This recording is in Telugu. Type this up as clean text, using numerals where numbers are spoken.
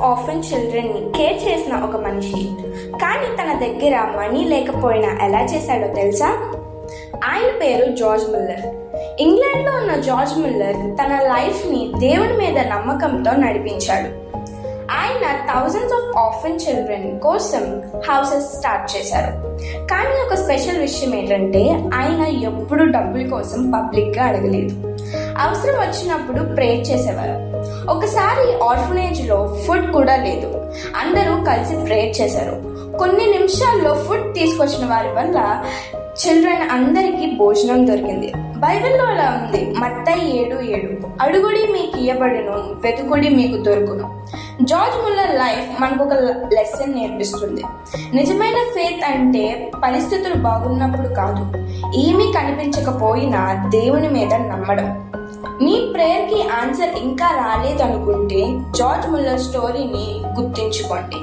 ఆర్ఫన్ చిల్డ్రన్ని కేర్ చేసిన ఒక మనిషి. కానీ తన దగ్గర మనీ లేకపోయినా ఎలా చేశాడో తెలుసా? ఆయన పేరు జార్జ్ ముల్లర్. ఇంగ్లాండ్లో ఉన్న జార్జ్ ముల్లర్ తన లైఫ్ని దేవుని మీద నమ్మకంతో నడిపించాడు. ఆయన థౌజండ్స్ ఆఫ్ ఆర్ఫన్ చిల్డ్రన్ కోసం హౌసెస్ స్టార్ట్ చేశారు. కానీ ఒక స్పెషల్ విషయం ఏంటంటే ఆయన ఎప్పుడు డబ్బుల కోసం పబ్లిక్గా అడగలేదు. అవసరం వచ్చినప్పుడు ప్రేయర్ చేసేవారు. ఒకసారి ఆర్ఫనేజ్లో ఫుడ్ కూడా లేదు. అందరూ కలిసి ప్రేయర్ చేశారు. కొన్ని నిమిషాల్లో ఫుడ్ తీసుకొచ్చిన వారి వల్ల చిల్డ్రన్ అందరికీ భోజనం దొరికింది. బైబిల్లో అలా ఉంది, మత్తయి 7:7, అడుగుడి మీకు ఇయ్యబడును, వెతుకుడి మీకు దొరుకును. జార్జ్ ముల్లర్ లైఫ్ మనకు ఒక లెసన్ నేర్పిస్తుంది. నిజమైన ఫెయిత్ అంటే పరిస్థితులు బాగున్నప్పుడు కాదు, ఏమీ కనిపించకపోయినా దేవుని మీద నమ్మడం. మీ ప్రేయర్కి ఆన్సర్ ఇంకా రాలేదనుకుంటే జార్జ్ ముల్లర్ స్టోరీని గుర్తించుకోండి.